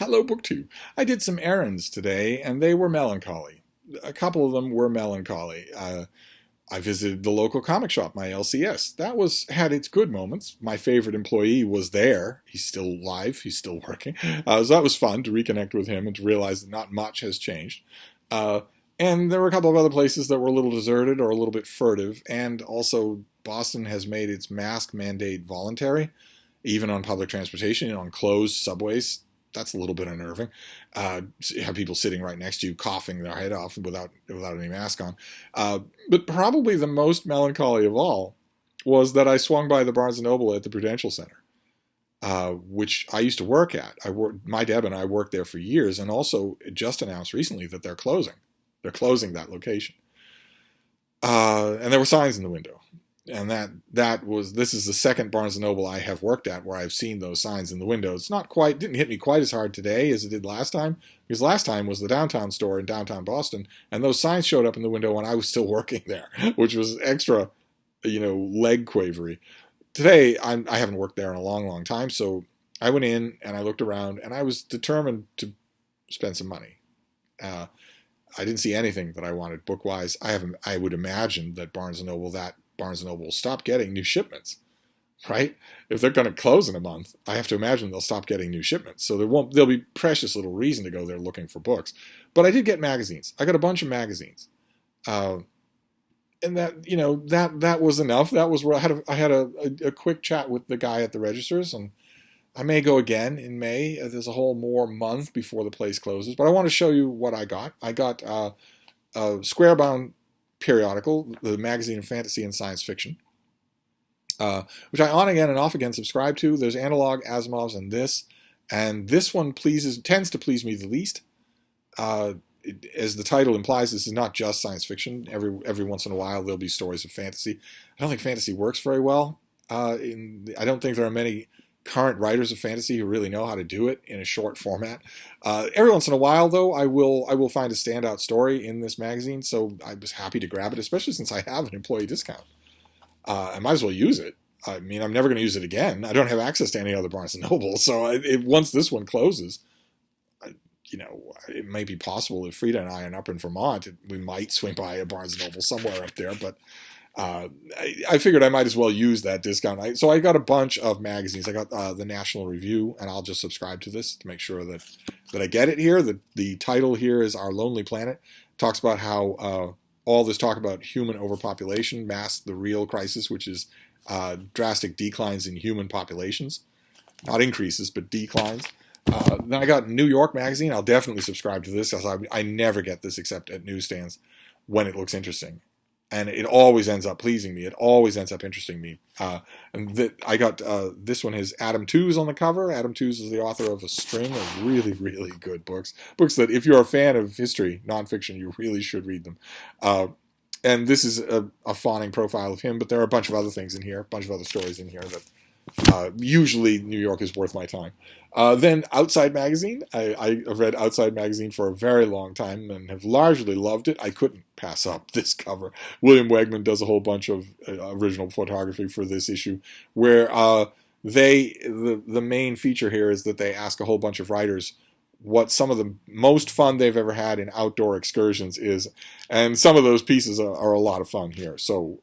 Hello, BookTube. I did some errands today, and they were melancholy. A couple of them were melancholy. I visited the local comic shop, my LCS. Had its good moments. My favorite employee was there. He's still alive. He's still working. So that was fun to reconnect with him and to realize that not much has changed. Uh, and there were a couple of other places that were a little deserted or a little bit furtive. And also, Boston has made its mask mandate voluntary, even on public transportation, on closed subways. That's a little bit unnerving. You have people sitting right next to you, coughing their head off without any mask on. But probably the most melancholy of all was that I swung by the Barnes & Noble at the Prudential Center, which I used to work at. My Deb and I worked there for years, and also just announced recently that they're closing. They're closing that location. And there were signs in the window. And this is the second Barnes & Noble I have worked at where I've seen those signs in the window. Didn't hit me quite as hard today as it did last time, because last time was the downtown store in downtown Boston, and those signs showed up in the window when I was still working there, which was extra, leg quavery. Today, I haven't worked there in a long, long time, so I went in and I looked around, and I was determined to spend some money. I didn't see anything that I wanted book-wise. I would imagine that Barnes & Noble will stop getting new shipments, right? If they're going to close in a month, I have to imagine they'll stop getting new shipments. So there'll be precious little reason to go there looking for books. But I did get magazines. I got a bunch of magazines. And that was enough. That was where I had a quick chat with the guy at the registers, and I may go again in May. There's a whole more month before the place closes. But I want to show you what I got. I got a square-bound periodical, the magazine of fantasy and science fiction, which I on again and off again subscribe to. There's Analog, Asimov's, and this one tends to please me the least. As the title implies, this is not just science fiction. Every once in a while there'll be stories of fantasy. I don't think fantasy works very well. I don't think there are many current writers of fantasy who really know how to do it in a short format. Every once in a while, though, I will find a standout story in this magazine, so I was happy to grab it, especially since I have an employee discount. I might as well use it. I mean, I'm never going to use it again. I don't have access to any other Barnes & Noble, so once this one closes, it may be possible if Frida and I are up in Vermont, we might swing by a Barnes & Noble somewhere up there, but I figured I might as well use that discount. So I got a bunch of magazines. I got the National Review, and I'll just subscribe to this to make sure that I get it here. The title here is Our Lonely Planet. It talks about how all this talk about human overpopulation masks the real crisis, which is drastic declines in human populations. Not increases, but declines. Then I got New York Magazine. I'll definitely subscribe to this, because I never get this except at newsstands when it looks interesting. And it always ends up pleasing me. It always ends up interesting me. I got this one has Adam Tooze on the cover. Adam Tooze is the author of a string of really, really good books. Books that, if you're a fan of history, nonfiction, you really should read them. And this is a fawning profile of him, but there are a bunch of other things in here, a bunch of other stories in here that usually New York is worth my time. Then Outside Magazine. I've read Outside Magazine for a very long time and have largely loved it. I couldn't pass up this cover. William Wegman does a whole bunch of original photography for this issue, where the main feature here is that they ask a whole bunch of writers what some of the most fun they've ever had in outdoor excursions is, and some of those pieces are a lot of fun here. So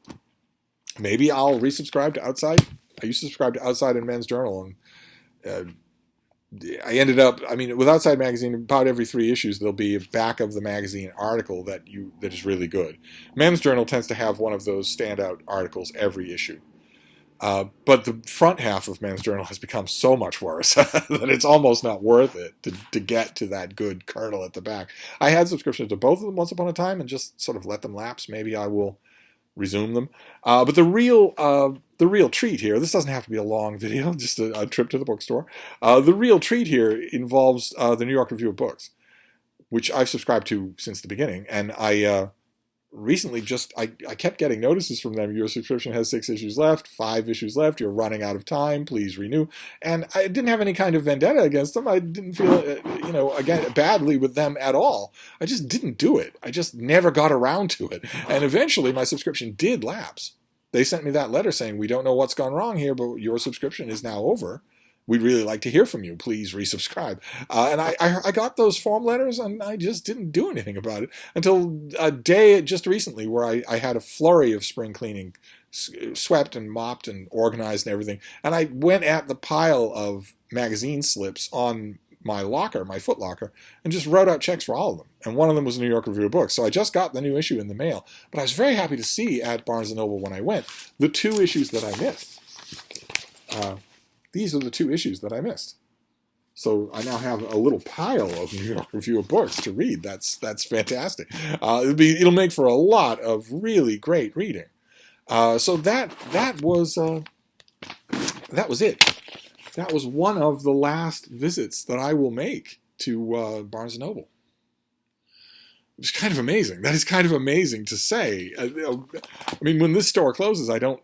maybe I'll resubscribe to Outside. I used to subscribe to Outside and Men's Journal, and I ended up, with Outside Magazine, about every 3 issues, there'll be a back of the magazine article that is really good. Men's Journal tends to have one of those standout articles every issue. But the front half of Men's Journal has become so much worse that it's almost not worth it to get to that good kernel at the back. I had subscriptions to both of them once upon a time and just sort of let them lapse. Maybe I will resume them. But the real treat here, this doesn't have to be a long video, just a trip to the bookstore. The real treat here involves the New York Review of Books, which I've subscribed to since the beginning. And I recently I kept getting notices from them. Your subscription has 6 issues left, 5 issues left. You're running out of time. Please renew. And I didn't have any kind of vendetta against them. I didn't feel, again, badly with them at all. I just didn't do it. I just never got around to it. And eventually my subscription did lapse. They sent me that letter saying, we don't know what's gone wrong here, but your subscription is now over. We'd really like to hear from you. Please resubscribe. And I got those form letters, and I just didn't do anything about it until a day just recently where I had a flurry of spring cleaning, swept and mopped and organized and everything. And I went at the pile of magazine slips on my locker, my foot locker, and just wrote out checks for all of them. And one of them was a New York Review of Books. So I just got the new issue in the mail. But I was very happy to see at Barnes & Noble when I went the 2 issues that I missed. These are the 2 issues that I missed. So I now have a little pile of New York Review of Books to read. That's fantastic. It'll make for a lot of really great reading. So that was it. That was one of the last visits that I will make to Barnes & Noble. It's kind of amazing. That is kind of amazing to say. I mean, when this store closes, I don't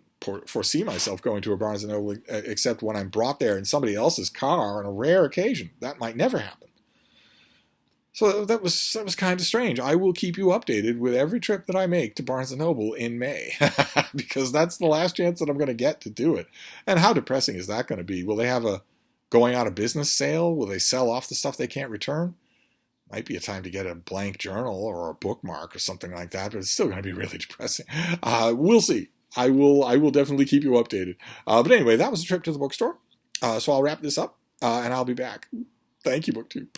foresee myself going to a Barnes & Noble except when I'm brought there in somebody else's car on a rare occasion. That might never happen. So that was kind of strange. I will keep you updated with every trip that I make to Barnes & Noble in May because that's the last chance that I'm going to get to do it. And how depressing is that going to be? Will they have a going out of business sale? Will they sell off the stuff they can't return? Might be a time to get a blank journal or a bookmark or something like that, but it's still going to be really depressing. We'll see. I will definitely keep you updated. But anyway, that was a trip to the bookstore. So I'll wrap this up, and I'll be back. Thank you, BookTube.